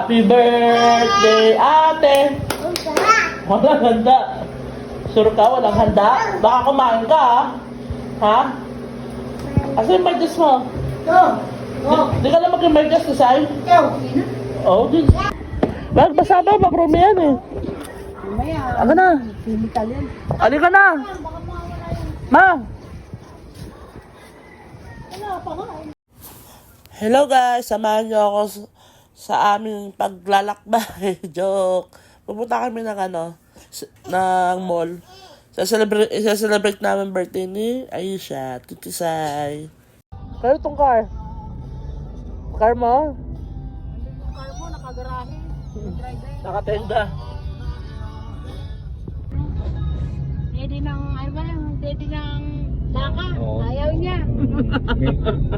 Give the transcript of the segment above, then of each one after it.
Happy birthday, ate! Walang handa. Sure ka, walang handa? Baka kumain ka, ha? Asa yung medyas mo? Di ka na mag-medyas na sa'yo? Oo, di. Wag, basa ba? Mag-room yan eh. Aga na. Ali ka na. Ma! Hello guys, samahan niyo ako sa aming paglalakbay. Joke. Pupunta kami ng ng mall. Sa-celebrate namin birthday ni Aisha, Titisay. Kaya itong car? Car mo? Yung car mo, nakagarahe. Nakatenda. Daddy ng, ano ba yung daddy ng daka? Oo. Ayaw niya.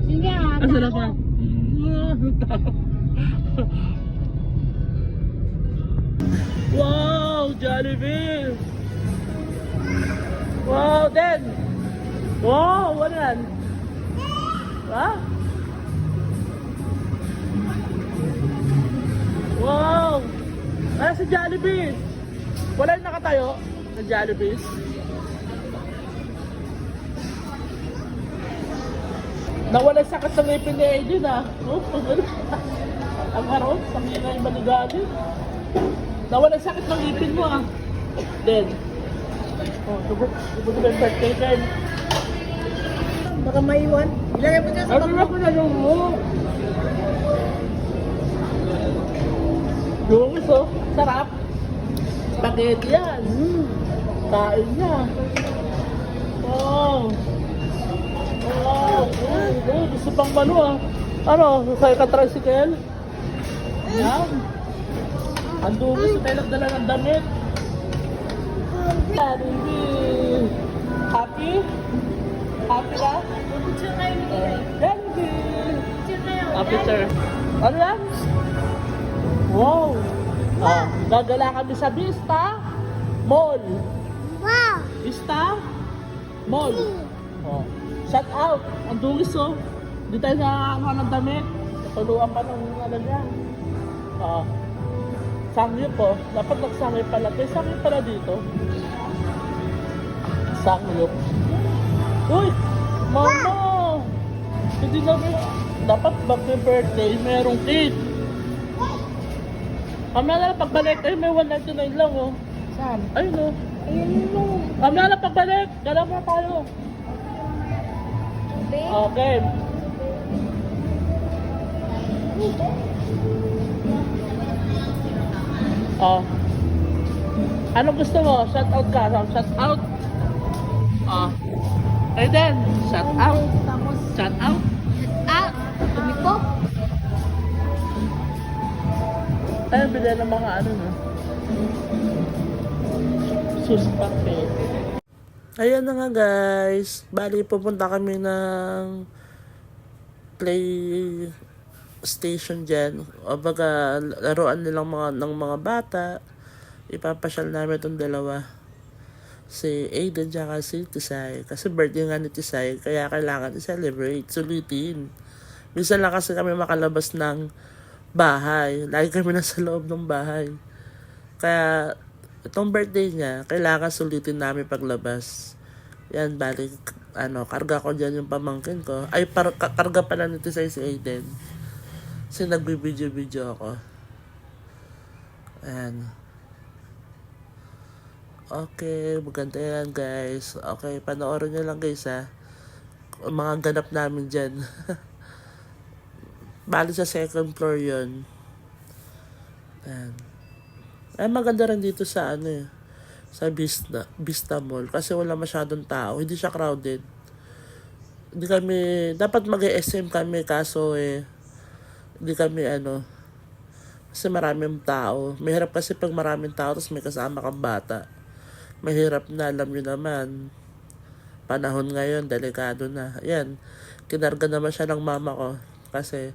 Sige, Asa na ka? Wow, Jollibee! Wow, Den! Wow, ano yan? Ha? Wow! Ay, sa Jollibee! Wala yung nakatayo sa Jollibee. Nawala sakit sa ngipin ni Aiden Oh, ang harap, sabihin na yung manigali. Nawala sakit ng ngipin mo Den. Oh, subok yung birthday card. Baka maiwan. Ilagay mo dyan sa Ano na ko na yung mo? Dungis sarap. Spaghetti yan. Kain niya. Wow. Wow. Gusto pang ano Ano, sasay ka tricycle? Yan. Ang dungis na tayo nagdala ng damit. Yan, hindi. Happy? Happy ka? picture kayo ni Yan, hindi. Picture kayo. Happy sir. Ano yan? Wow. Gagala kami sa Vista Mall. Wow. Vista Mall. Shout out. Ang dungis Hindi tayo nakakakuha ng damit. Natuluan pa ng niya. Sangyup Dapat nagsangyup pala. May sangyup pala dito. Sangyup. Uy! Mama! Hindi namin. Dapat birthday merong cake. Kami na lang pagbalik. Ay, may 199 lang Saan? Ayun Ayun mo. Kami na lang pagbalik. Galaw na tayo. Okay. Ano gusto mo? Shout out ka. Shout out. Aiden, shout out. Tapos, Shout out. tumiko. Tayo bilhin ng mga Suspape. Ayan na nga guys. Bali pupunta kami ng play station dyan. O baga laruan nilang ng mga bata. Ipapasyal namin itong dalawa. Si Aiden tsaka si Tisay. Kasi birthday nga ni Tisay. Kaya kailangan i-celebrate. Sulitin. Minsan lang kasi kami makalabas ng bahay. Lagi kami nasa loob ng bahay. Kaya itong birthday niya, kailangan sulitin namin paglabas. Yan, balik, karga ko dyan yung pamangkin ko. Ay, karga pala ni Tisay si Aiden. Kasi nagbibideo-video ako. Ayan. Okay, maganda yan guys. Okay, panoorin nyo lang guys mga ganap namin dyan. Bali sa second floor yun. Ayan. Ay, maganda rin dito sa sa Vista Mall. Kasi wala masyadong tao. Hindi siya crowded. Hindi kami, dapat mag-SM kami kaso hindi kami kasi maraming tao. Mahirap kasi pag maraming tao tapos may kasama kang bata. Mahirap na, alam nyo naman. Panahon ngayon, delikado na. Ayan, kinarga naman siya ng mama ko. Kasi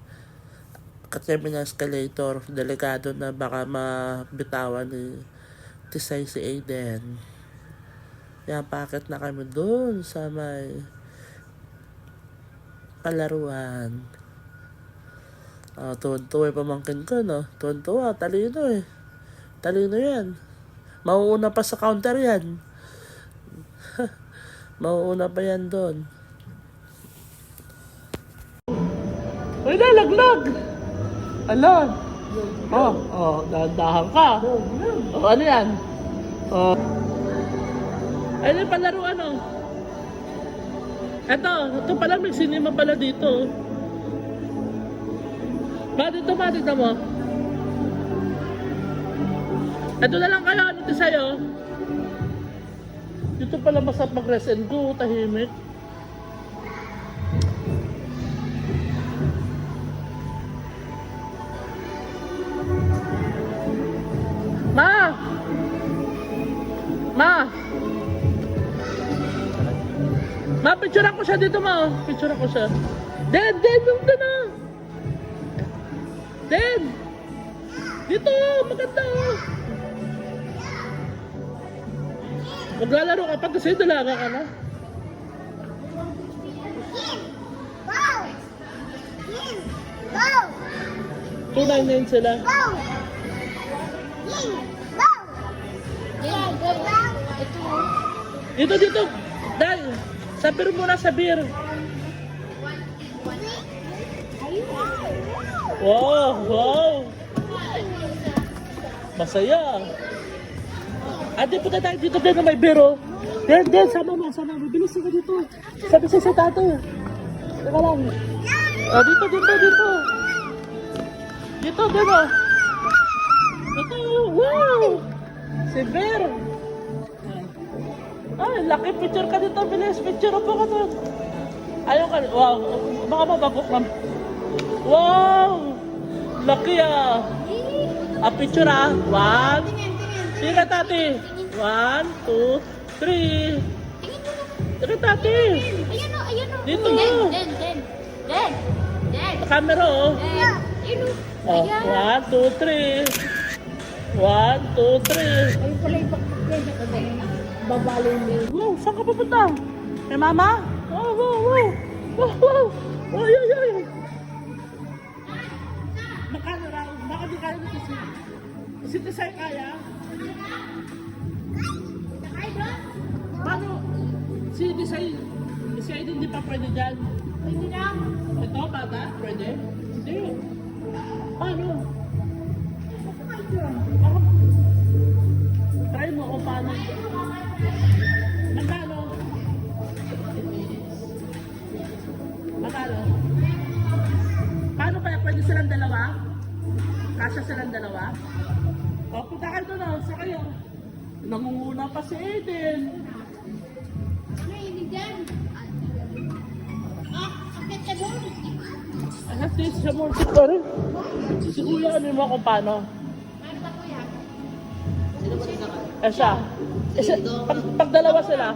kami na escalator, delikado na baka mabitawan ni Tisay si Aiden. Yan, packet na kami doon sa may palaruan. Tuwan-tuwa yung pamangkin ko, no? Tuwan-tuwa, talino eh. Talino yan. Mauuna pa sa counter yan. Mauuna pa yan doon. Uy, nalaglag! Ala! Dahan-dahan ka. Ano yan? Ano yung palaro, ano? Ito pala, may cinema pala dito. Bakit ito mo? Ito na lang kayo, ano ito sa'yo? Dito pala masarap mag-rest and go, tahimik. Ma! Ma, picture ako siya dito, ma. Picture ako siya. Den, yung na. Den! Dito, maganda. Maglalaro ka pa kasi dalaga ka na. Go! 299 sila. Go! Go! Dito. Dahil, sa beer muna sa beer. Wow! Masaya. Ate, punta tayo dito din na may biro. Den, sama mo. Bilis ka dito. Sabi sa tato. Teka lang. Dito. Dito, din o. Ito, wow! Si Bear. Ay, laki picture ka dito. Bilis, picture po ka doon. Ayaw ka, wow. Baka mabagok lang. Wow! Laki ah. Picture ah. 1. Tingnan tati. 1, 2, 3. Tingnan tati. Ayan o. Dito. Den. Camera oh. Ayun o. 1, 2, 3. 1, 2, 3. Ayun pala yung pagkakas ko din. Babalo mo. Wow, saan ka pupunta? Kay mama? Wow. Ay. Makano raw? Baka di kaya nito si Tisay kaya? Paano? Si Tisay din di pa pwede dyan. Hindi na. Ito, bata? Pwede? Hindi. Paano? Try mo kung paano. Magkano? Paano kaya pwede silang dalawa? Kasya silang dalawa? O, punta kayo doon, sa kayo. Nangunguna pa si Aiden. Hindi dyan. Akit ka doon. At least siya mo si Kore. Si Kuya, ano mo kung paano? Paano ba kuya? Siya. Pag dalawa sila.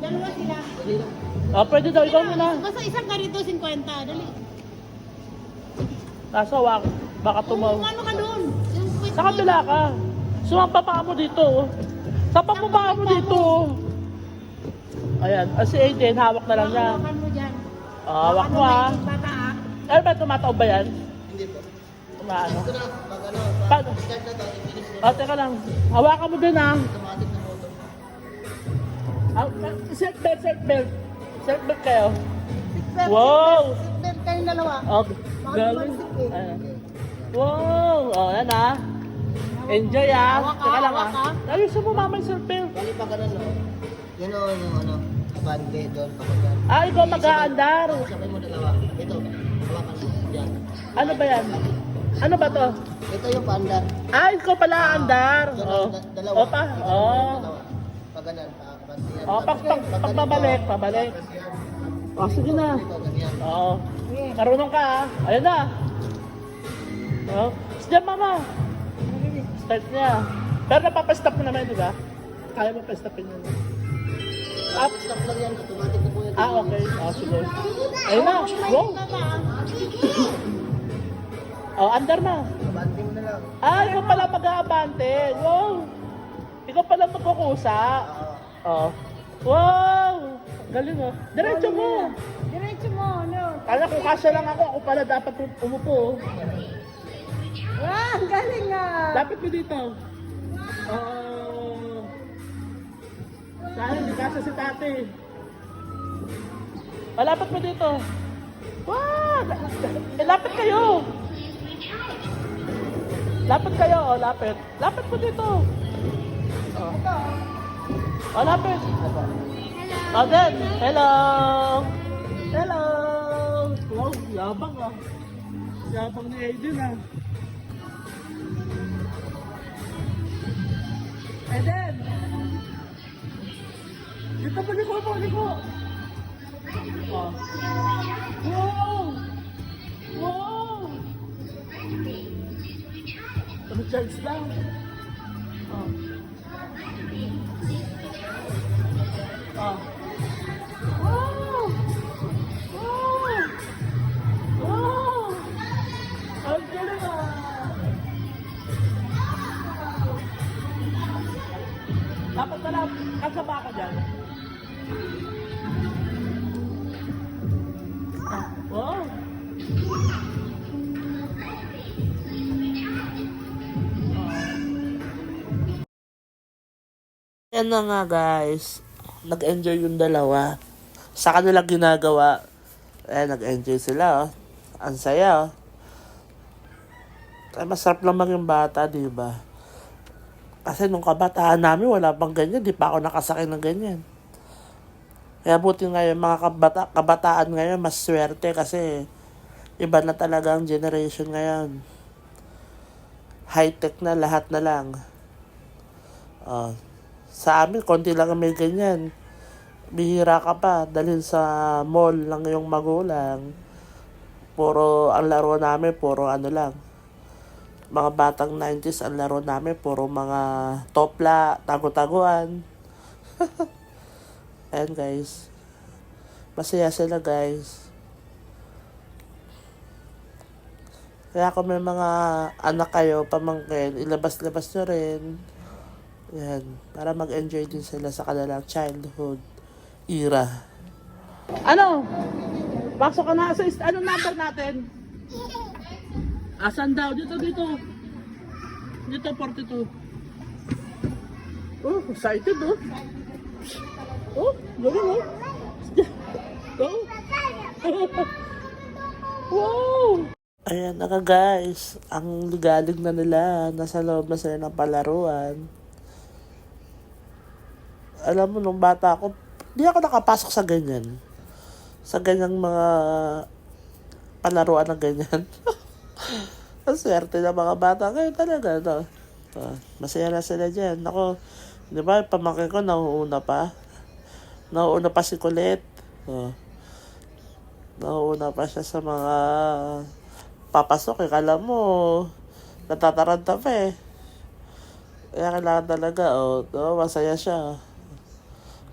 Dalawa sila. Pwede daw, ikaw muna. Basta isang ganito, 50. Dali. Kaso, baka tumaw. Ano ka doon? Sa kabila ka. Sumampa pa mo dito. Sumampa mo pa mo dito. Ayan. Si Aiden, hawak na lang niya. Hawakan mo dyan. Hawak mo ha. Bata ah. Ano ba, tumataob ba yan? Hindi po. Tumaano? Ito na, pag ano, Paano? start na to, i-finish na. Teka lang. Hawakan mo din ha. Automatic na motor. Seatbelt. Seatbelt kayo. Wow! Seatbelt kayong dalawa. Galing. Ayan. Wow! Yan ha. Enjoy ha. Hawak ka, Teka lang hawak ha. ka. Ayos mo mama yung seatbelt. Bali pa ganun, no? Yan o, yung ano, bande doon, kapag Ikaw mag-aandar. sabay mo dalawa. Ito, hawakan mo. Yan. Ano ba yan? Ano ba to? Ito yung paandar. Ikaw pala andar. Yan, dalawa. Opa. Dalawa. Pag ganun, Pag pabalik. Sige na. Ito, ganyan. Marunong ka ha. Ayan na. Diyan mama. Start niya. Pero napapastop mo naman, di ba? Kaya mo pa-stopin yun. Stop lang yan, automatic na po yan. Okay. Sige. Ayun na. Wow. Andar na. Bande mo na lang. Ikaw pala mag-aabante. Wow. Ikaw pala magkukusa. Wow. Galing oh. Diretso mo. Diretso mo, ano? Kala ko kasya lang ako pala dapat umupo. Ah, ang galing nga. Dapat ko dito. Sana hindi kasya si tate. Lapit mo dito. Wow! Lapit kayo! Lapit kayo, lapit. Lapit mo dito. Lapit. Then, hello! Hello! Wow, yabang ah. Yabang ni Aiden ah. Aiden! Dito mo, liko. Oh. Wow! Wow! Charge lang. Oh. Oh. Wow! Wow! Wow! Ang galing ah! Dapat na lang, kasama ako dyan. Wow! Yan na nga guys, nag-enjoy yung dalawa. Sa kanilang ginagawa, nag-enjoy sila. Ang saya. Masarap lang maging bata, di ba? Kasi nung kabataan namin, wala pang ganyan. Di pa ako nakasakay ng ganyan. Kaya buti nga yung mga kabataan ngayon, mas swerte kasi iba na talaga ang generation ngayon. High-tech na, lahat na lang. Sa amin, konti lang ang may ganyan. Bihira ka pa, dalhin sa mall lang yung magulang. Puro, ang laro namin, puro ano lang. Mga batang 90s, ang laro namin, puro mga topla, tago-taguan. Ayan guys. Masaya sila guys. Kaya kung may mga anak kayo, pamangkin, ilabas-labas nyo rin. Yan. Para mag-enjoy din sila sa kanilang childhood era. Ano? Pasok ka na sa anong number natin? Asan daw? Dito. Dito, 42. Oh, excited oh. Oh, galing oh. Go. Wow! Ayan na guys. Ang ligalig na nila. Nasa loob na sila ng palaruan. Alam mo, nung bata ako, di ako nakapasok sa ganyan. Sa ganyang mga palaruan na ganyan. Ang swerte ng mga bata ngayon talaga, no? Masaya na sila dyan. Ako, di ba, pamangkin ko, nauuna pa. Nauuna pa si Colette. Nauuna pa siya sa mga papasok. Kala mo, natataranta pa eh. Kaya kailangan talaga, masaya siya.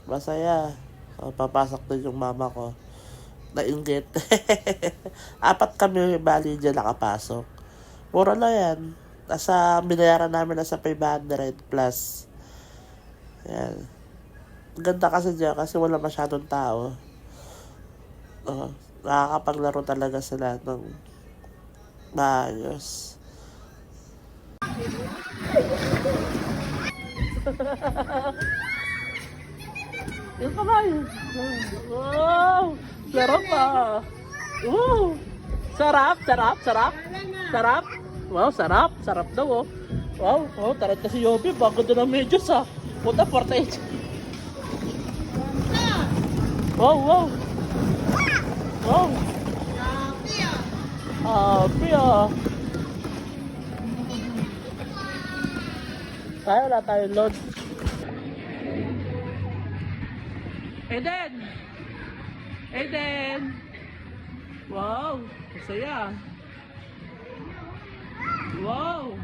Masaya. Papasok din yung mama ko. Nainggit. 4 kami bali dyan nakapasok. Mura lang yan. Binayaran namin nasa 500 plus. Yan. Ganda kasi dyan kasi wala masyadong tao. Nakakapaglaro talaga sila ng maayos. Yun pa kayo. Wow! Sarap ah! Sarap! Sarap! Wow, sarap! Sarap daw oh! Wow, tarat na si Yobi. Bago doon ang medyos ah! Puta, 48! Wow! Happy ah! Wala tayong load. Aiden! Wow! Masaya! Wow!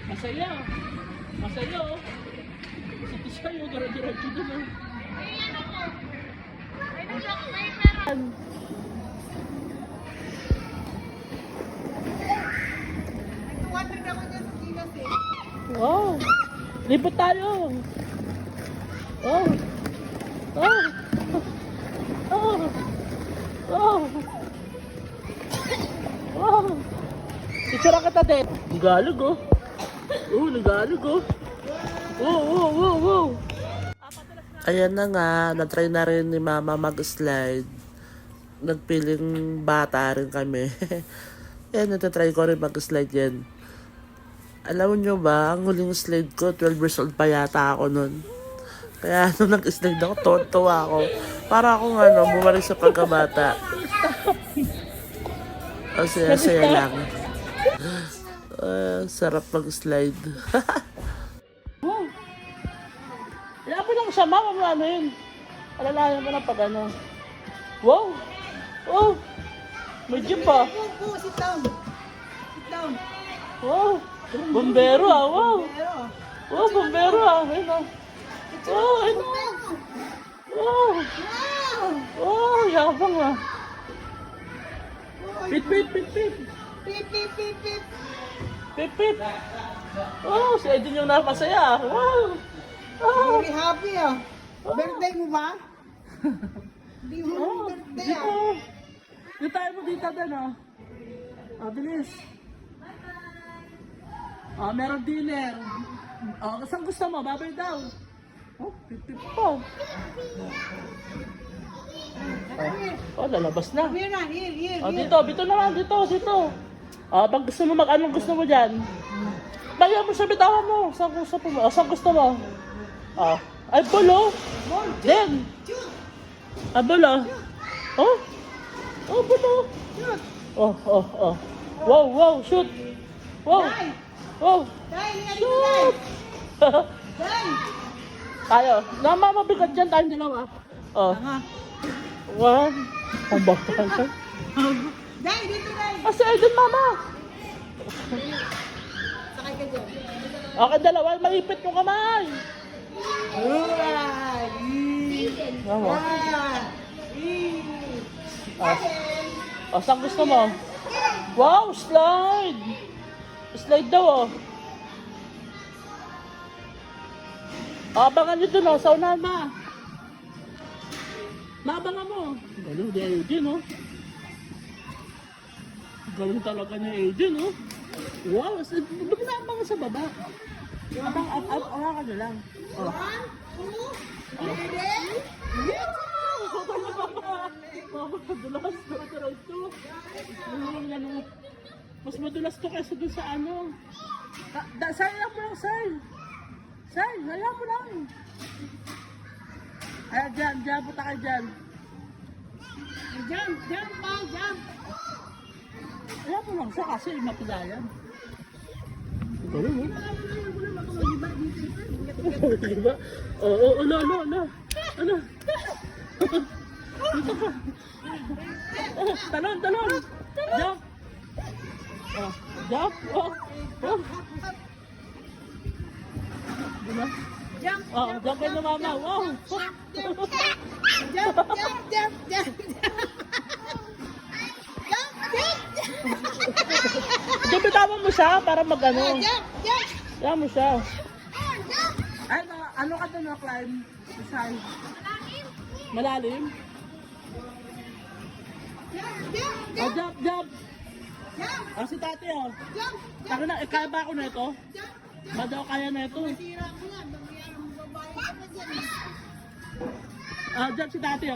Masaya oh! Masaya sa'yo, dara-diretso dun oh! Wow! Lipot tayo! Wow! Picture kita din. Nagalog oh. Nagalog oh. Wow. Ayan na nga, na-try na rin ni Mama mag-slide. Nagpiling bata rin kami. Ayan, natatry ko rin mag-slide yan. Alam nyo ba, ang huling slide ko, 12 years old pa yata ako nun. Kaya nung nag-slide ako, tuwa ako. Para akong bumalik sa pagkabata. Ang saya-saya lang. Sarap mag-slide. Wow. Ilapo lang siya, mama mo ano yun. Alalayan mo na pag ano. Wow. Oh. May jeep pa. Sit down. Wow. Bombero ah, wow. Wow, bombero ah. Ayun ah. Wow, ayun ah. Wow. Wow, yabang ah. Pit. Pip. Oh, si Edwin yung napasaya. Wow. Oh. Very happy ah. Birthday mo ba? Hindi mo birthday ah. Dito tayo mo dito din ah. Bilis. Meron dinner. Saan gusto mo? Babay daw. Pip po. Lalabas na. Here. Dito naman, dito. Pag gusto mo anong gusto mo dyan? Bagay mo siya, bitawan mo. Saan gusto mo? Ay, bulo. Then. Ay, bulo. Bulo. Wow, shoot. Wow. Shoot. Tayo. Mabigat dyan tayong dalawa. One. Ang bakal ka. Dai, dito dai. Si Aiden, mama. Sakay ka dyan. Okay, dalawa. Maipit yung kamay. Mama. Saan gusto mo? Wow, slide. Slide daw abangan nyo dun sa unahan ma. Maabangan mo. Galing ni Aiden Galing talaga ni Aiden Wow, ba't naabangan sa baba? Abangan ka na lang. Madulas to. Mas madulas to kaysa dun sa ano. Sayang mo lang, sayang mo lang. Ayan, dyan, punta ka dyan. Jump. Ayan mo lang siya kasi mapilayan. Galing diba? Ano? Dito ka. Talon. Jump. Jump. Diba? Jump kayo na mama. Wow. Jump. Bitawan mo siya para mag-ano. Jump. Bitawan mo siya. Ay, ano ka doon na climb? Isay. Malalim? Jump. Si tati Taka na, kaya ba ako na ito? Ba daw kaya na ito? Jump si tati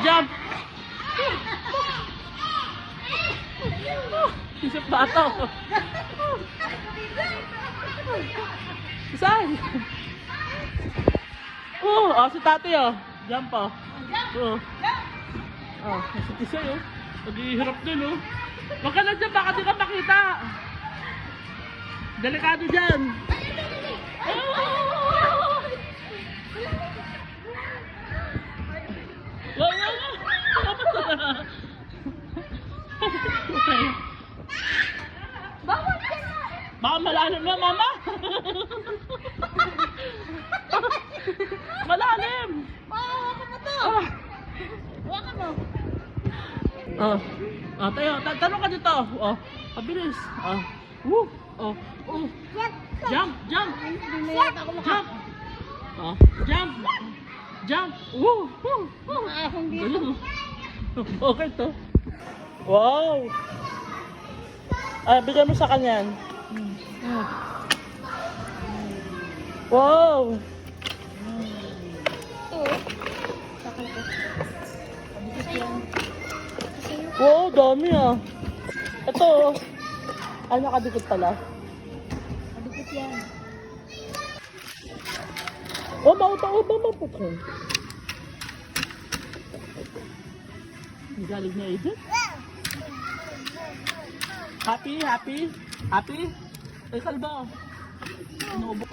jump! Isip bato. Saan? Si tati jump si Tisay Naghihirap dun Huwag ka na dyan, baka di ka makita. Delikado dyan. Baka malalim na, mama. Malalim. Hawakan mo. Tayo, tanong ka dito. Pabilis. Jump. Jump. Jump. Jump! Woo! Woo! Woo! Galing, oh. Okay to. Wow! Bigyan mo sa kanya yan. Wow! Wow, dami ah. Ito oh. Ay, nakadikit pala. Dikit yan. Oh, mauta. Galing na Aiden. Happy? Ay, kalba. Inuubo.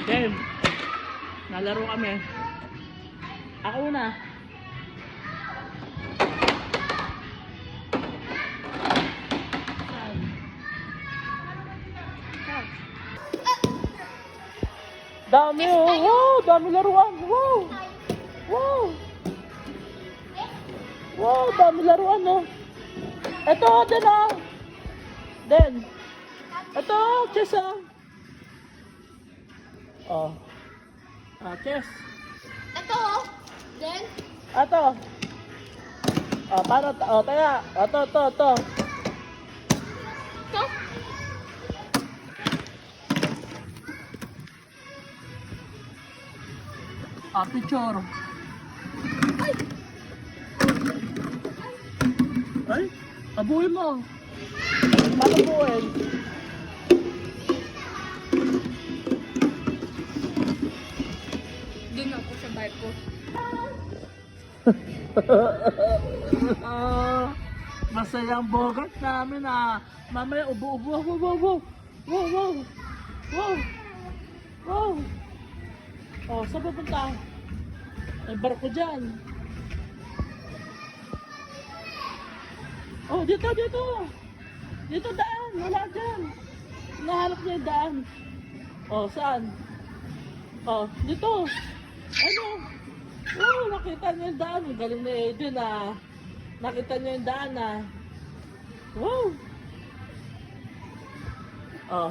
Game. Nalaro kami. Ako una. Dami oh. Wow, dami laruan. Wow. Wow. Wow, dami laruan oh. Ito, din oh. Den. Ito, chess ah. Oh. Chess. Ito, then, Ito. Para, taya. Ito. ito. Picture. Ay, abuhin mo. Paano buhin? Doon ako sa barko. Masayang bogat namin ah. Mamaya ubo. Wow. Oh, saan pupunta? May barko dyan. Oh, dito. Dito daan, wala dyan. Nahanap niya yung daan. Oh, saan? Oh, dito. Ano? Oh, nakita niya yung daan. Ang galing na Aiden ah. Nakita niya yung daan ah. Wow. Oh.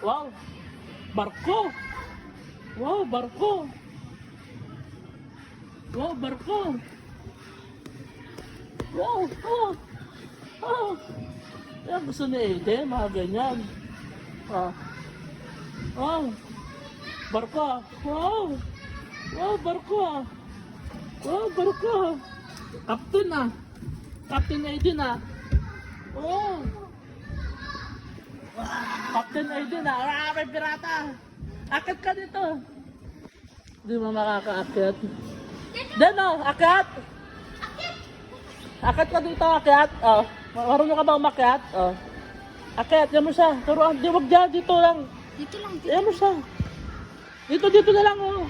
Wow. Barko. Wow, barko. Wow. Yan gusto ni Aiden, mga ganyan. Wow. Barko. Wow, barko. Captain ah. Captain Aiden ah. Wow. Captain Aiden ah. May pirata. Akit ka dito. Hindi mo makakaakyat. Diyan oh, akyat. Akyat ka dito, akyat. Oh. Marunong ka ba umakyat? Oh. Akyat, yan mo siya. Turuan, di wag dyan, dito lang. Dito lang, Yan mo siya. Dito na lang oh.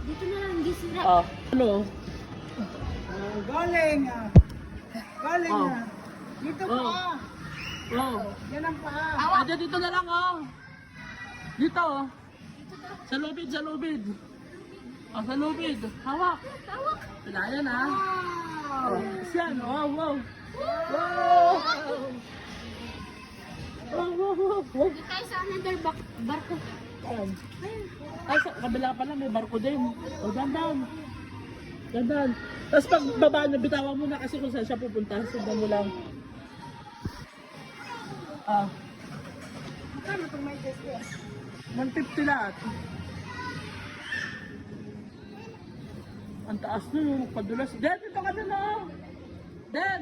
dito na lang, di sila. Oh. Ano? Galing ah. Galing Oh. ah. Dito Oh. pa. Oh. Yan ang paa. Dito na lang oh. Dito oh. Sa lubid. Oh, sa lubid. Hawak. Wala yan ah. Oh, yan. Wow. Dito tayo sa another barko. Ayan. Ay, sa kabila pala may barko din. O, dandan. Tapos pag baba niya, bitawan mo na kasi kung saan siya pupunta. Sundan mo lang. Kano itong may test ko? 150 lahat. Ang taas nun, yung padulas. Den, dito ka din oh. Den,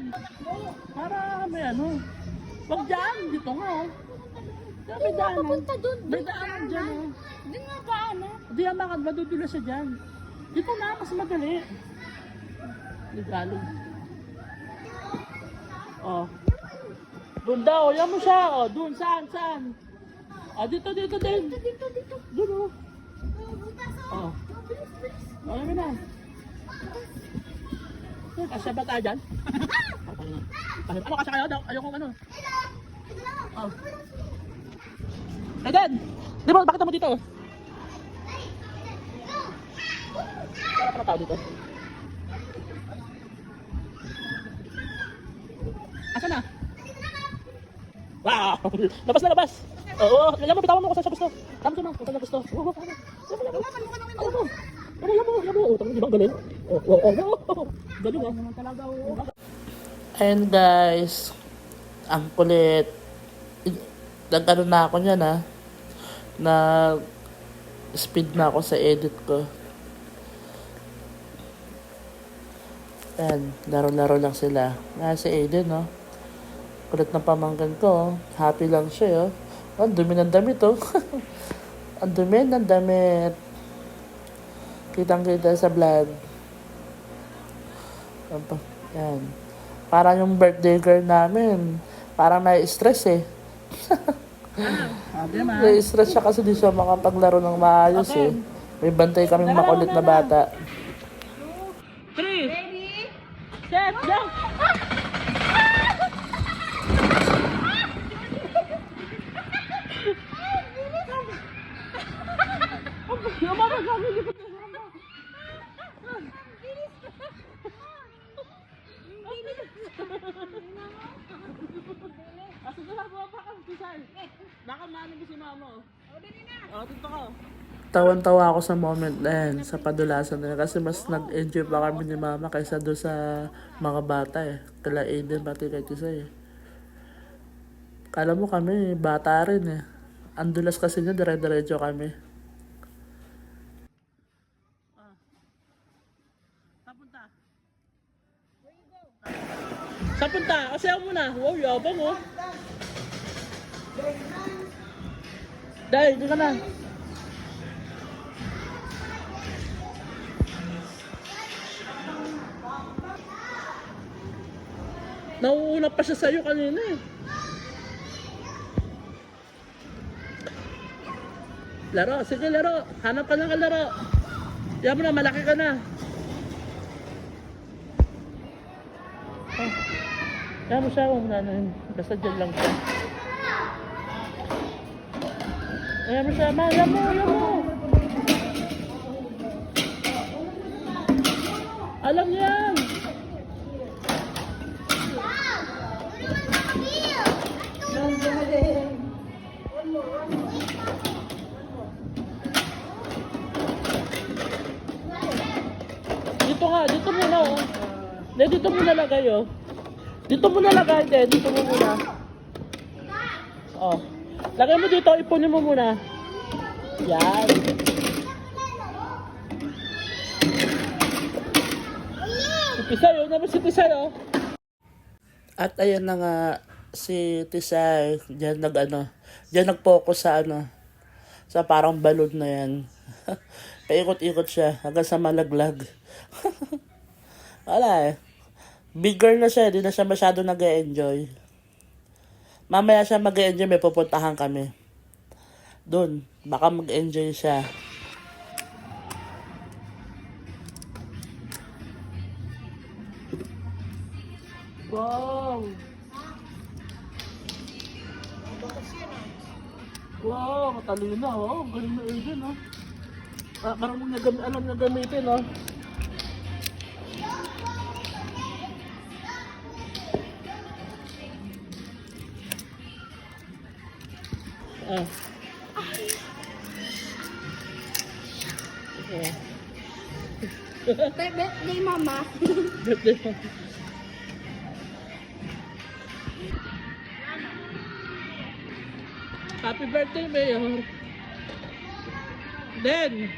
para may ano. Wag dyan, dito nga oh. Diyan, may daan oh. Papunta doon. May daan dyan oh. Doon nga ba, ano? Hindi yan makad, madudulas siya dyan. Dito na, mas madali. Ligalog. Oh. Doon daw, yan mo siya oh. Doon, saan? Dito din. Dito. Doon oh. Oh. Ano na? Kasya ba tayo dyan? Ano kasya kayo daw? Ayoko ano. Oh. Aiden! Di ba, bakit mo dito? Wala pa na tao dito. Asan na? Wow! Labas na labas! Oo, alam mo, bitawan mo kung saan siya gusto. Tama siya mo, kung saan siya gusto. Oo, tama. Alam mo. Oo, di ba ang galing? Oo. Galing ah. And guys, ang kulit. Nagkaroon na ako niyan na speed na ako sa edit ko. Ayan, laro-laro lang sila. Si Aiden, no? Kulit ng pamangkin ko, happy lang siya, oh. Ang dumi ng damit, oh. Ang dumi ng damit. Kitang-kita sa vlog. Yan. Parang yung birthday girl namin. Parang na-stress eh. Na-stress siya kasi di siya makapaglaro ng maayos eh. May bantay kaming makulit na bata. 3, set, jump! Baka maano mo si mama. Oh, dito ka. Tawan-tawa ako sa moment na yan, sa padulasan nila. Kasi mas nag-enjoy pa kami ni mama kaysa doon sa mga bata eh. Kala Aiden, pati kay Tisay eh. Kala mo kami, bata rin eh. Ang dulas kasi niya, dire-diretso kami. Papunta. Saan punta? Kasi ako muna. Wow, yabang oh. Dahil, di ka na. Nauuna pa siya sa'yo kanina eh. Laro, sige laro. Hanap ka ng kalaro. Yan mo na, malaki ka na. Oh. Yan mo siya, huwag na ano yun. Basta dyan lang siya. Ayan mo siya, ma, ayan mo. Alam niya yan. Dito nga, dito muna oh. Dito muna lagay oh. Dito muna lagay, dito mo muna. Oh. Lagay mo dito, ipunin mo muna. Yan. Si Tisay oh, naman si Tisay oh. At ayan na nga, si Tisay, diyan nag-focus sa sa parang balon na yan. Paikot-ikot siya hanggang sa malaglag. Wala eh. Big girl na siya, di na siya masyado nag-e-enjoy. Mamaya siya mag-e-enjoy, may pupuntahan kami. Doon, baka mag-enjoy siya. Wow! Wow, matalino oh. Galing na Aiden oh. Marunong alam na gamitin oh. Ah. Yeah. Birthday, mama. Birthday mo. Happy birthday, Mayor. Den.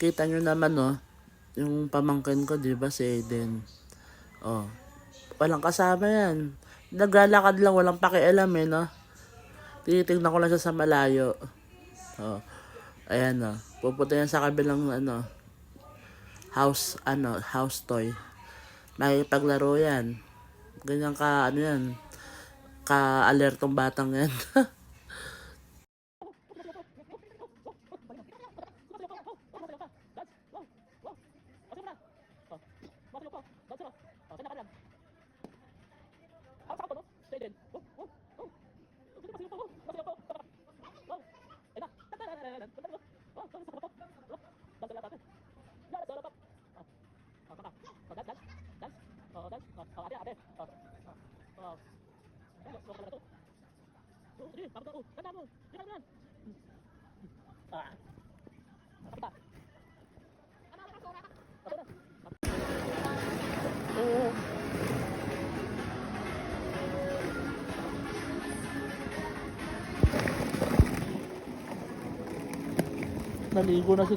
Makikita nyo naman, oh. Yung pamangkin ko, di ba, si Aiden. Oh. Walang kasama yan. Naglalakad lang, walang pakialam eh, no? Tinitignan ko lang siya sa malayo. Oh. Ayan, oh. Pupunta yan sa kabilang, house toy. Makipaglaro yan. Ganyan ka, yan. Ka-alertong batang yan. Naligo na si...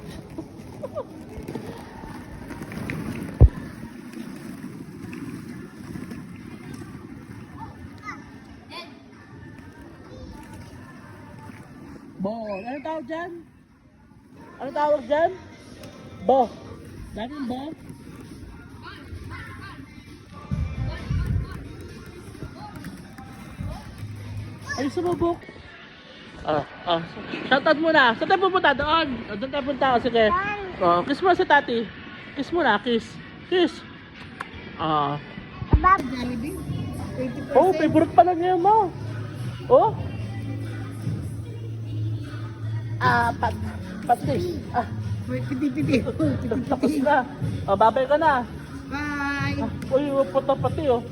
Bo, ano tawag dyan? Ano tawag dyan? Bo. Daming bo? Ay, sumubok. Shoutout muna. Saan tayo pupunta? Doon. Doon tayo punta. Sige. Kiss mo si tati. Kiss mo na. Kiss. Kiss. Jollibee. 20%. Oh, favorite pala niya mo. Oh. Patis. Piti-piti. Tapos na. Babay ka na. Bye. Uy, puto pati oh.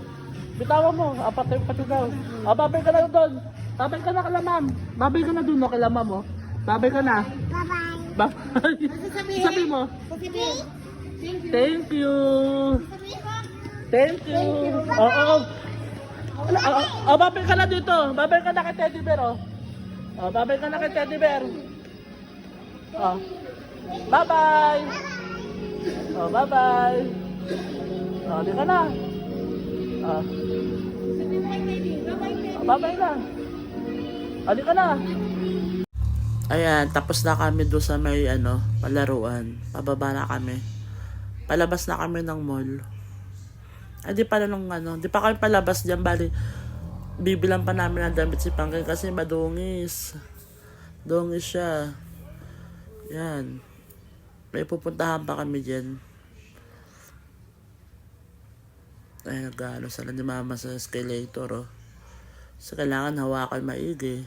Bitawan mo. Pati daw. Babay ka na doon. Babay ka na kala ma'am. Babay ka na doon kala ma'am oh. Babay ka na. Bye-bye. Bye. Sabi mo. Sasabihin. Thank you. Sasabihin mo. Thank you. Oo. Babay ka na dito. Babay ka na kay Teddy Bear oh. Babay ka na kay Teddy Bear. Bye-bye. Bye-bye. Di ka na. Bye-bye na. Di ka na. Ayan, tapos na kami doon sa may, palaruan. Pababa na kami. Palabas na kami ng mall. Ay, di pala di pa kami palabas dyan, bali. Bibilang pa namin ang damit si Pangkin kasi madungis. Dungis siya. Yan. May pupuntahan pa kami dyan. Ay, nag-ano sila ni mama sa escalator, oh. So, kailangan hawakan maigi.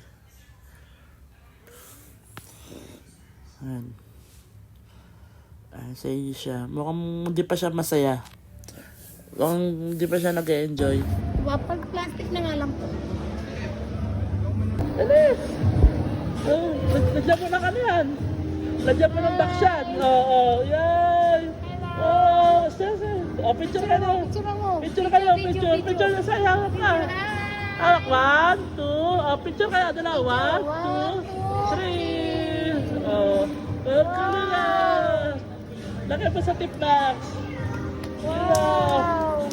Ayan. Ay, say siya. Mukhang hindi pa siya masaya. Mukhang hindi pa siya nag-enjoy. Wapag plastic na nga lang po. Alis! Lagyan mo na ka yan. Lagyan mo ng baksyan. Yay! Picture ka na. Picture kayo, picture. Picture na sa'yo. Hawak ka. Hawak. 1, 2. Picture kayo. Dala. 1, 2, 3. Okay na. Lagay mo sa tip box. Wow!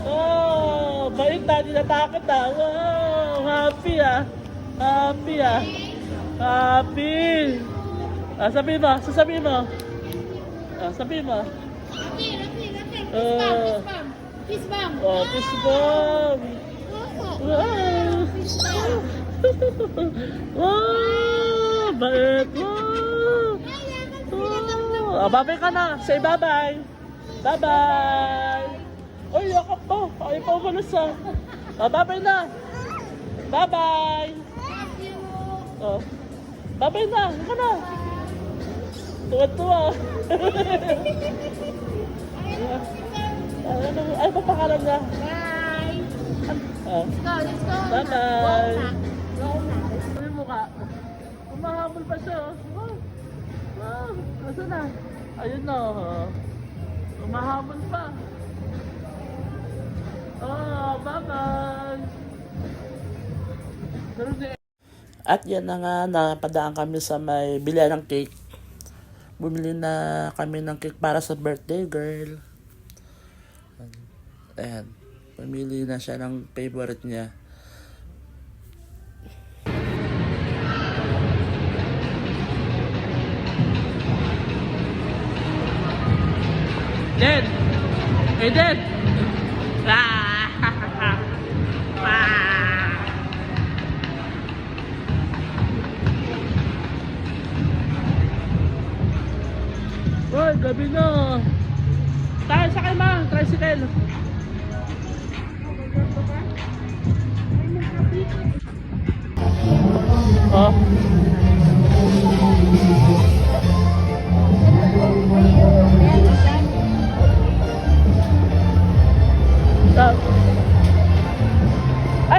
Wow! Bait na. Hindi natakot na. Wow! Happy ah. Happy ah. Happy. Sabihin mo. Sasabihin mo. Sabihin mo. Kiss bam. Kiss bomb. Wow! Wow! Bait! Wow! Babay ka na. Say bye-bye. Bye-bye. Uy, yakap ko. Ayaw pa umalis ah. Bye-bye na. Bye-bye. Bye-bye na. Ano ka na? Tuwa-tuwa. Ay, pa pangalan niya? Bye. Let's go. Bye-bye. Go na. Ano yung mukha? Umahabol pa siya. Wow. Nasaan na? Ayun na. Umahabol pa. Bye-bye. Pero di... At yan na nga, napadaan kami sa may bilihan ng cake. bumili na kami ng cake para sa birthday girl. Ayan. Pamili na siya ng favorite niya. Den! Hey, Den! Ah! Ah! Uy, gabi na. Tayo sa kayo, ma. Tricycle. Oh. Stop.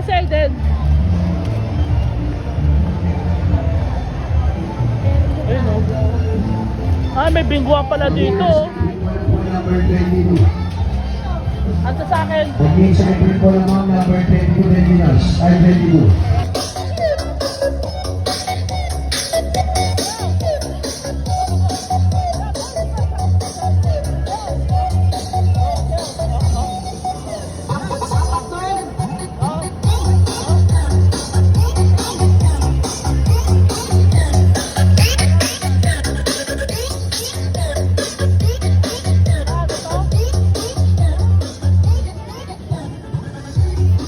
Si Aiden. Ayun, oh. Ah, may bingguan pala dito. Oh. Number 22. Anta sa akin. Okay, second po naman, number 22, Redinas. Ay, 22.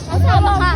Kasama ka.